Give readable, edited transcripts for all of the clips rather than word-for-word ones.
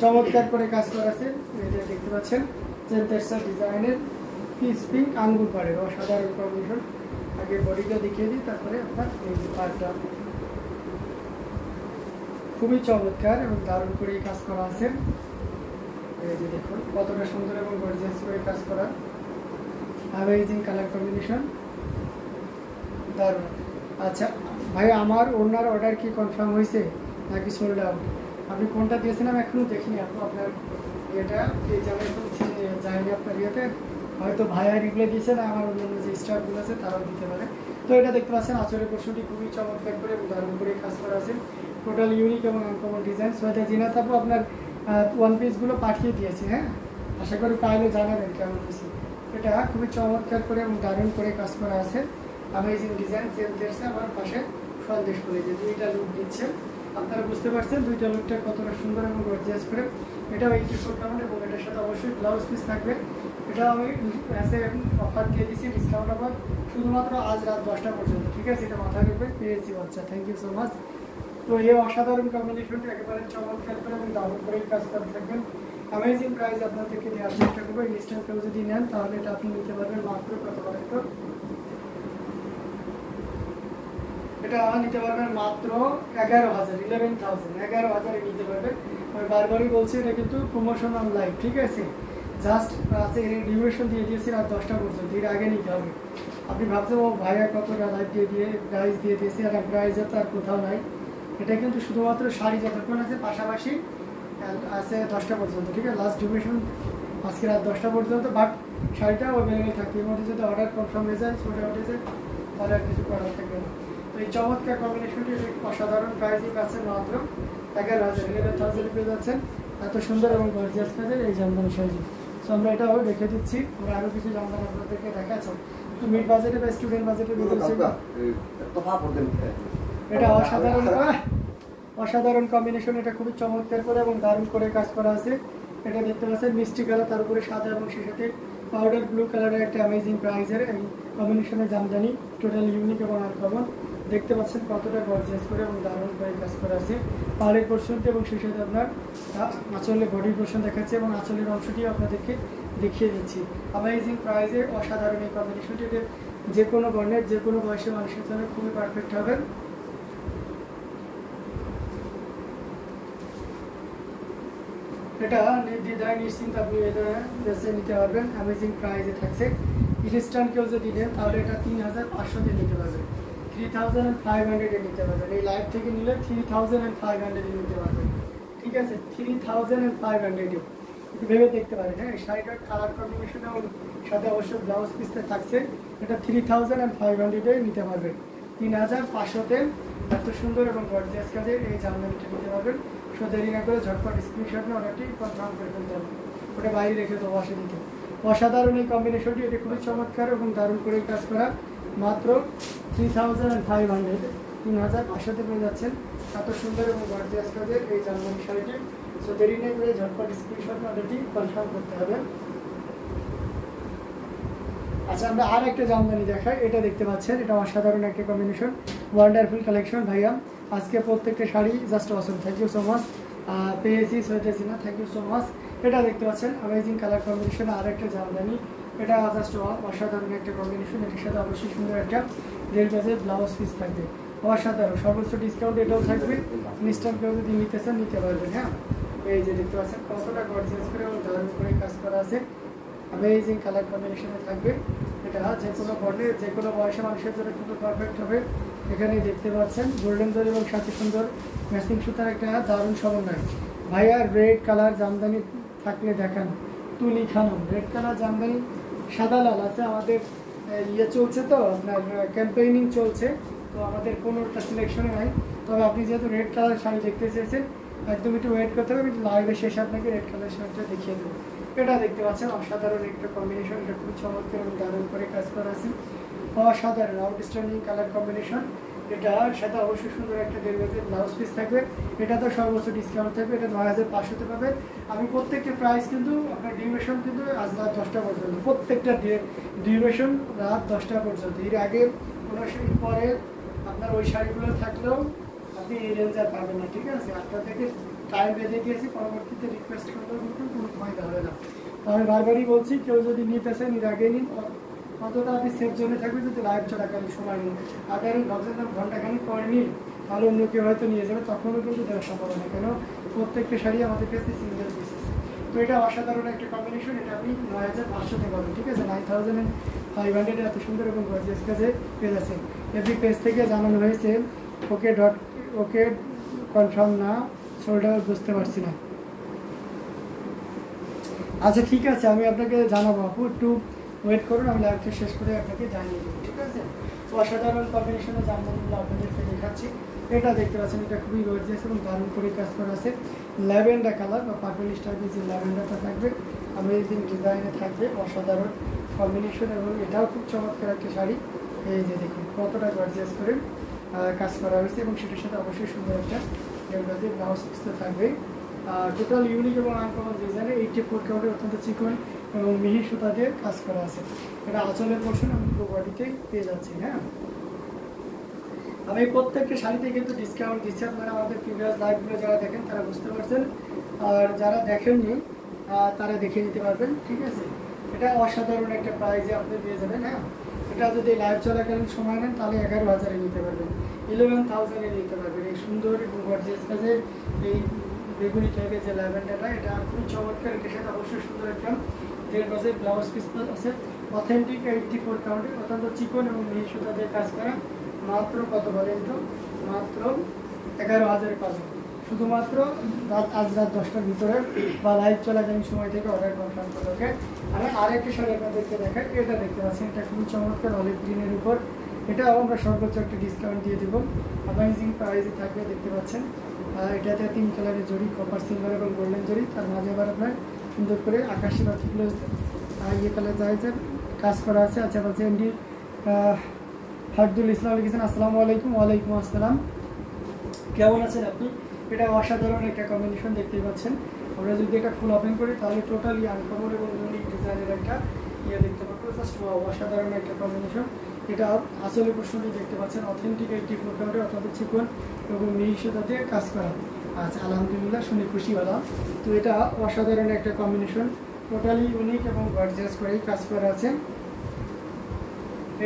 চমৎকার করে কাজ করা আছে। এই যে দেখতে পাচ্ছেন চেনতেরসা ডিজাইনের পিস পিঙ্ক আঙ্গুর পাড়ের অসাধারণ কম্বিনেশন। আগে বডিটা দেখিয়ে দিই, তারপরে আপনার এই যে পাড়টা খুবই চমৎকার এবং দারুণ করে কাজ করা আছে। এই যে দেখুন কতটা সুন্দর এবং গর্জিয়াস করে কাজ করা, অ্যামেজিং কালার কম্বিনেশন, দারুণ। আচ্ছা ভাই, আমার ওনার অর্ডার কি কনফার্ম হয়েছে নাকি সোল্ড আউট? আপনি কোনটা দিয়েছেন আমি এখনো দেখিনি। আপনার এটা পেজ আমি এখন যাইনি আপনার ইয়েতে, হয়তো ভাইয়া রিপ্লাই দিয়েছেন, আমার অন্যান্য যে স্টাফগুলো আছে তারাও দিতে পারে। তো এটা দেখতে পাচ্ছেন আঁচলের পোর্শনটি খুবই চমৎকার করে এবং দারুণ করে কাজ করা আছে, টোটাল ইউনিক এবং আনকমন ডিজাইন। সোয়েটা জিনা তারপর আপনার ওয়ান পিসগুলো পাঠিয়ে দিয়েছি, হ্যাঁ, আশা করি পাইলে জানাবেন কেমন হয়েছে। এটা খুবই চমৎকার করে এবং দারুণ করে কাজ করা আছে, অ্যামেজিং ডিজাইন। সেলতেরসে আমার পাশে সন্দেশ করে যে দুইটা লুক দিচ্ছে, আপনারা বুঝতে পারছেন দুইটা লুকটা কতটা সুন্দর এবং গর্জিয়াস করে। এটাও 84 কাউন্ট এবং এটার সাথে অবশ্যই ব্লাউজ পিস থাকবে। এটা আমি অফার দিয়ে দিচ্ছি, ডিসকাউন্ট অফার শুধুমাত্র আজ রাত 10টা পর্যন্ত, ঠিক আছে? এটা মাথায় রাখবে, পেয়েছি। আচ্ছা, থ্যাংক ইউ সো মাচ। তো এই অসাধারণ কম্বিনেশনটি একেবারে চমৎকার করে এবং দারুণ করে কাজ করে থাকবেন। অ্যামেজিং প্রাইস আপনাদেরকে দেওয়ার চেষ্টা করবো। ইনস্ট্যান্ট কেউ যদি নেন তাহলে এটা আপনি নিতে পারবেন মাত্র কত বলেন তো? এটা নিতে পারবেন মাত্র 11,000, 11,000 নিতে পারবেন। আমি বারবারই বলছি এটা কিন্তু প্রমোশন অন লাইভ, ঠিক আছে? জাস্ট আছে এর ডিউরেশন দিয়ে দিয়েছি রাত 10টা পর্যন্ত, এর আগে নিতে হবে। আপনি ভাবছেন ও ভাইয়া কতটা লাইভ দিয়ে প্রাইস দিয়ে দিয়েছি, আর প্রাইস তো আর কোথাও নাই। এটা কিন্তু শুধুমাত্র শাড়ি যতক্ষণ আছে পাশাপাশি আছে 10টা পর্যন্ত, ঠিক আছে? লাস্ট ডিউরেশন আজকে রাত 10টা পর্যন্ত, বাট শাড়িটাও অ্যাভেলেবেল থাকবে। এর মধ্যে যদি অর্ডার কনফার্ম হয়ে যায়, ছোটো উঠে যায়, তাহলে আর কিছু করার থাকবে না। তো এই চমৎকার কম্বিনেশনটি অসাধারণ প্রাইসই পাচ্ছেন মাত্র 11,000, 11,000 পেয়ে যাচ্ছেন এত সুন্দর এবং গর্জিয়াস কাজের এই জামদানি শাড়ি। সো আমরা এটাও রেখে দিচ্ছি, আমরা আরও কিছু জামদানি আপনাদেরকে দেখাচ্ছি। তো মিড বাজেটে বা স্টুডেন্ট বাজেটে এটা অসাধারণ কম্বিনেশন। এটা খুবই চমৎকার করে এবং দারুণ করে কাজ করা আছে। এটা দেখতে পাচ্ছেন মিষ্টি কালার, তার উপরে সাদা এবং সেই সাথে পাউডার ব্লু কালারের একটা অ্যামেজিং প্রাইজের এই কম্বিনেশনের জামদানি, টোটাল ইউনিক এবং আনকমন। দেখতে পাচ্ছেন কতটা গর্জিয়াস করে এবং দারুণ করে কাজ করা আছে। পাড়ের পোর্শনটি এবং সেই সাথে আপনার আঁচলের বডির পোর্শন দেখাচ্ছে এবং আঁচলের অংশটিও আপনাদেরকে দেখিয়ে দিচ্ছি। অ্যামেজিং প্রাইজে অসাধারণ এই কম্বিনেশনটি যে কোনো বর্ণের যে কোনো বয়সের মানুষের জন্য খুবই পারফেক্ট হবে। এটা নির্দ্বিধায় নিশ্চিন্ত আপনি এটা বেছে নিতে পারবেন, অ্যামেজিং প্রাইজে থাকছে। ইনস্ট্যান্ট কেউ যদি নেন তাহলে এটা 3,500 নিতে পারবেন, 3,500 নিতে পারবেন। এই লাইভ থেকে নিলে 3,500 নিতে পারবেন, ঠিক আছে? 3,500 ভেবে দেখতে পারেন। হ্যাঁ, শাড়িটার কালার কম্বিনেশনের সাথে অবশ্যই ব্লাউজ পিসটা থাকছে। এটা 3,500 নিতে পারবেন। 3,500 এত সুন্দর এবং গর্জিয়াস কাজের এই জামদানিটা নিতে পারবেন। সো দেরি না করে ঝটপট স্ক্রিনশট নিয়ে অর্ডারটি কনফার্ম করে ফেলতে হবে, ওটা বাইরে রেখে দেবো বাসে দিতে। অসাধারণ এই কম্বিনেশনটি, এটা খুবই চমৎকার এবং দারুণ করে কাজ করা। মাত্র 3,500, 3,500 পেয়ে যাচ্ছেন এত সুন্দর এবং গর্জিয়াস কাজের এই জামদানি শাড়িটি। সো দেরি না করে ঝটপট স্ক্রিনশট নিয়ে অর্ডারটি কনফার্ম করতে হবে। আচ্ছা, আমরা আর একটা জামদানি দেখাই। এটা দেখতে পাচ্ছেন, এটা অসাধারণ একটা কম্বিনেশন, ওয়ান্ডারফুল কালেকশন। ভাইয়া আজকে প্রত্যেকটা sari just awesome, thank you so much. পেয়েছি সোয়েটার জিনা, থ্যাংক ইউ সো মাচ। এটা দেখতে পাচ্ছেন অ্যামেজিং কালার কম্বিনেশন, আর একটা জামদানি। এটা জাস্ট অসাধারণ একটা কম্বিনেশন। এটার সাথে অবশ্যই সুন্দর একটা রেল কাজের ব্লাউজ পিস থাকবে, অসাধারণ। সর্বোচ্চ ডিসকাউন্ট এটাও থাকবে। ইনস্ট্যান্ট কেউ যদি নিতে চান নিতে পারবেন। হ্যাঁ, এই যে দেখতে পাচ্ছেন কতটা গর্জিয়াস করে এবং দারুণ করে কাজ করা আছে, অ্যামেজিং কালার কম্বিনেশনে থাকবে। এটা যে কোনো বর্ণের যে কোনো বয়সে মানুষের জন্য কিন্তু পারফেক্ট হবে। এখানে দেখতে পাচ্ছেন গোল্ডেন জরি এবং সাথে সুন্দর ম্যাচিং সুতার একটা দারুণ সমন্বয়। ভাইয়া রেড কালার জামদানি থাকলে দেখান। তুলি খানম রেড কালার জামদানি, সাদা লাল আছে। আমাদের ইয়ে চলছে তো, আপনার ক্যাম্পেইনিং চলছে, তো আমাদের কোনোটা সিলেকশনে নাই। তবে আপনি যেহেতু রেড কালার শাড়ি দেখতে চেয়েছেন, একদম একটু ওয়েট করতে হবে, কিন্তু লাইভে শেষে আপনাকে রেড কালার শাড়িটা দেখিয়ে দেবো। এটা দেখতে পাচ্ছেন অসাধারণ একটা কম্বিনেশন, এটা খুব চমৎকার এবং দারুণ করে কাজ করা আছে। অসাধারণ আউটস্ট্যান্ডিং কালার কম্বিনেশন। এটার সাথে অবশ্যই সুন্দর একটা ডেলিভারি ব্লাউজ পিস থাকবে। এটা তো সর্বোচ্চ ডিসকাউন্ট থাকবে, এটা 9,500 পাবে। আমি প্রত্যেকটা প্রাইস কিন্তু আপনার ডিউরেশন কিন্তু আজ রাত 10টা পর্যন্ত, প্রত্যেকটা ডিউরেশন রাত 10টা পর্যন্ত। এর আগে কোনো পরে আপনার ওই শাড়িগুলো থাকলেও আপনি এই রেঞ্জ আর পাবেন না, ঠিক আছে? 8টা থেকে টাইম বেঁধে দিয়েছি, পরবর্তীতে রিকোয়েস্ট করলেও কিন্তু কোনো ফায়দা হবে না। আমি বারবারই বলছি, কেউ যদি নিতে চান নির আগে নিন, অতটা আপনি সেফ জোনে থাকবে যদি লাইভ চলাকালীন সময় নিন। আগামী ঘন্টাখানিক পরে নিন, তাহলে অন্য কেউ হয়তো নিয়ে যাবে, তখনও কিন্তু দেওয়ার সম্ভাবনা, কেন প্রত্যেকটা শাড়ি আমাদের কাছে সিঙ্গেল পিস। তো এটা অসাধারণ একটা কম্বিনেশন, এটা আপনি 9500 পাবেন, ঠিক আছে। 9500 এত সুন্দর এবং গর্জিয়াস কাজে পেয়ে যাচ্ছেন। এভরি পেজ থেকে জানানো হয়েছে ওকে কনফার্ম না, সোল্ড আউট, বুঝতে পারছি না। আচ্ছা ঠিক আছে, আমি আপনাকে জানাবো আপু, একটু ওয়েট করুন, আমি লাইভটা শেষ করে আপনাকে জানিয়ে দেবো, ঠিক আছে। তো অসাধারণ কম্বিনেশনে জামদানিগুলো আপনাদেরকে দেখাচ্ছি। এটা দেখতে পাচ্ছেন, এটা খুবই গর্জিয়াস এবং দারুণ করে কাজ করা আছে। ল্যাভেন্ডার কালার বা পার্পলিশ টাইপের যে ল্যাভেন্ডারটা থাকবে, অ্যামেজিং ডিজাইনে থাকবে, অসাধারণ কম্বিনেশন, এবং এটাও খুব চমৎকার একটা শাড়ি। এই যে দেখুন কতটা গর্জিয়াস করে কাজ করা হয়েছে, এবং সেটার সাথে অবশ্যই সুন্দর একটা ব্লাউজ পিস তো থাকবে। টোটাল ইউনিক এবং আনকমন ডিজাইনে 84 কাউন্টের অত্যন্ত চিকন এবং মিহি সুতা দিয়ে কাজ করা আছে। এটা আঁচলের পোর্শন এবং পুরো বডিতেই পেয়ে যাচ্ছি। হ্যাঁ, আমি প্রত্যেকটা শাড়িতে কিন্তু ডিসকাউন্ট দিচ্ছি, আপনারা আমাদের প্রিভিয়াস লাইভগুলো যারা দেখেন তারা বুঝতে পারছেন, আর যারা দেখেননি তারা দেখে নিতে পারবেন, ঠিক আছে। এটা অসাধারণ একটা প্রাইজে আপনি পেয়ে যাবেন। হ্যাঁ, এটা যদি লাইভ চলাকালীন সময় নেন তাহলে 11,000-এ নিতে পারবেন, 11,000-এ নিতে পারবেন। এই সুন্দর এবং গর্জিয়াস কাজের এই বেগুনি টাইপের যে ল্যাভেন্ডারটা, এটা খুবই চমৎকার। এটার সাথে অবশ্যই সুন্দর একটা 1.5 গজের ব্লাউজ পিস আছে, অথেন্টিক 84 কাউন্টের অত্যন্ত চিকন এবং মিহি সুতা দিয়ে কাজ করা। মাত্র কত বলেন তো? মাত্র 11,000-এ পাবেন, শুধুমাত্র আজ রাত 10টার ভিতরে বা লাইভ চলাকালীন সময় থেকে অর্ডার কনফার্ম করে। ওকে, আমি আরেকটা শাড়ি আপনাদেরকে দেখাই। এটা দেখতে পাচ্ছেন, এটা খুবই চমৎকার অলিভ গ্রিনের উপর। এটাও আমরা সর্বোচ্চ একটা ডিসকাউন্ট দিয়ে দেবো, অ্যামেজিং প্রাইসে থাকবে। দেখতে পাচ্ছেন এটাতে 3 কালারের জড়ি, কপার, সিলভার এবং গোল্ডেন জড়ি, তার মাঝে আবার আপনার সুন্দর করে আকাশি বা থিকনেস ইয়ে কালার চাইছে কাজ করা আছে। আচ্ছা বলছে এমডি হার্দুল ইসলাম লিখেছেন, আসসালামু আলাইকুম। ওয়ালাইকুম আসসালাম, কেমন আছেন আপনি? এটা অসাধারণ একটা কম্বিনেশন দেখতেই পাচ্ছেন। আমরা যদি এটা ফুল ওপেন করি তাহলে টোটালি আনকমন এবং ইউনিক ডিজাইনের একটা ইয়ে দেখতে পাবো। জাস্ট অসাধারণ একটা কম্বিনেশন। এটা আসলে প্রশ্নটি দেখতে পাচ্ছেন, অথেন্টিক 84 কাউন্টের অত্যন্ত চিকন এবং মিহি সুতা দিয়ে কাজ করা। আচ্ছা আলহামদুলিল্লাহ, শুনে খুশি হলাম। তো এটা অসাধারণ একটা কম্বিনেশন, টোটালি ইউনিক এবং গর্জিয়াস করেই কাজ করা আছে।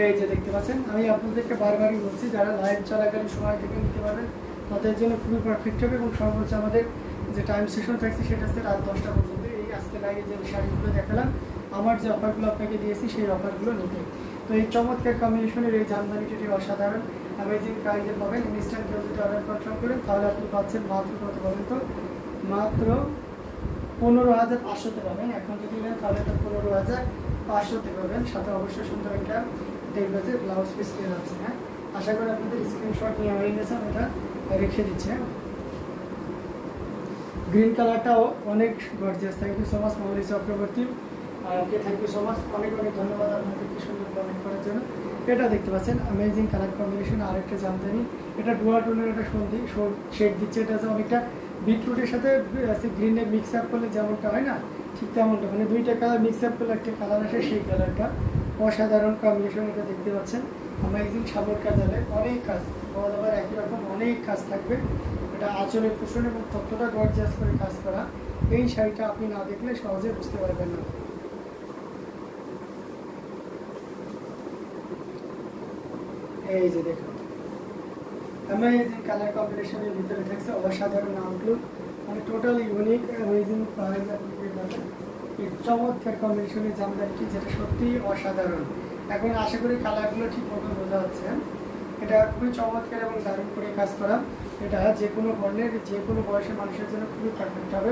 এই যে দেখতে পাচ্ছেন, আমি আপনাদেরকে বারবারই বলছি, যারা লাইভ চলাকালীন সময় থেকে নিতে পারবেন তাদের জন্য খুবই পারফেক্ট হবে। এবং সর্বোচ্চ আমাদের যে টাইম সেশন থাকছে সেটা হচ্ছে রাত 10টা পর্যন্ত। এই আজকে লাইভে যে শাড়িগুলো দেখালাম, আমার যে অফারগুলো আপনাকে দিয়েছি সেই অফারগুলো নিতে। তো এই চমৎকার কম্বিনেশনের এই জামদানিটি অসাধারণ অ্যামেজিং প্রাইজে পাবেন। ইনস্ট্যান্ট কেউ যদি অর্ডার কনফার্ম করেন তাহলে আপনি পাচ্ছেন মাত্র কত বলেন তো? মাত্র 15,500-তে পাবেন। এখন যদি নেন তাহলে তো 15,500-তে পাবেন, সাথে অবশ্যই সুন্দর একটা 1.5 গজের ব্লাউজ পিস পেয়ে যাচ্ছে। হ্যাঁ, আশা করি আপনাদের স্ক্রিনশট নিয়ে হয়ে গেছে, আমি এটা রেখে দিচ্ছি। হ্যাঁ, গ্রিন কালারটাও অনেক gorgeous. Thank you so much Mouli Chakraborty, okay thank you so much, অনেক অনেক ধন্যবাদ আপনাদের কি সুন্দর কমেন্ট করার জন্য। এটা দেখতে পাচ্ছেন অ্যামেজিং কালার কম্বিনেশন, আরেকটা জামদানি। এটা ডুয়াল টোনের একটা শেড দিচ্ছে। এটা হচ্ছে অনেকটা বিটরুটের সাথে গ্রিনের মিক্স আপ করলে যেমনটা হয় না, ঠিক তেমনটা, মানে দুইটা কালার মিক্স আপ করলে একটা কালার আসে, সেই কালারটা। অসাধারণ কম্বিনেশন এটা দেখতে পাচ্ছেন, অ্যামেজিং সাবর কাজ হবে, অনেক কাজ, আবার একই রকম অনেক কাজ থাকবে। এটা আঁচলের পোষণ এবং কতটা গর্জিয়াস করে কাজ করা, এই শাড়িটা আপনি না দেখলে সহজে বুঝতে পারবেন না। এই যে দেখুন অ্যামেজিং কালার কম্বিনেশনের ভিতরে থাকছে অসাধারণ আউটলুক, মানে টোটাল ইউনিক অ্যামেজিং প্রাইস আপনি পেয়ে যাবেন। এই চমৎকার কম্বিনেশনের জামদানিটি, যেটা সত্যিই অসাধারণ। এখন আশা করি কালারগুলো ঠিক মতো বোঝা যাচ্ছে। এটা খুবই চমৎকার এবং দারুণ করে কাজ করা। এটা যে কোনো বর্ণের যে কোনো বয়সের মানুষের জন্য খুবই পারফেক্ট হবে।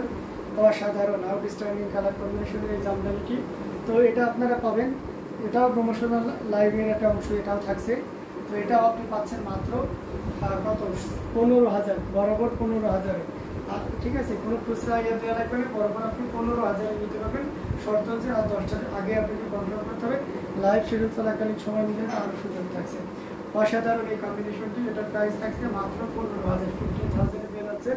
অসাধারণ আউটস্ট্যান্ডিং কালার কম্বিনেশনের এই জামদানিটি। তো এটা আপনারা পাবেন, এটাও প্রমোশনাল লাইভের একটা অংশ, এটাও থাকছে। তো এটাও আপনি পাচ্ছেন মাত্র কত? 15,000, বরাবর 15,000। ঠিক আছে, কোনো খুচরা ইয়ে দেওয়া লাগবে না, বরাবর আপনি 15,000 নিতে পারবেন। শর্ত হচ্ছে রাত 10টার আগে আপনাকে কনফার্ম করতে হবে। লাইভ শিডিউল চলাকালীন সময় নিলে আরও সুযোগ থাকছে। অসাধারণ এই কম্বিনেশনটি, এটার প্রাইস থাকছে মাত্র 15,000, 15,000-এ পেয়ে যাচ্ছে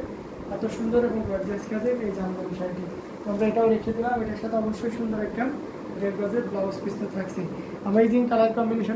এত সুন্দর এবং গর্জিয়াস কাজের এই জামদানি শাড়িটি। আমরা এটাও রেখে দিলাম। এটার সাথে অবশ্যই সুন্দর একটা 1.5 গজের ব্লাউজ পিস তো থাকছে। Amazing colour combination.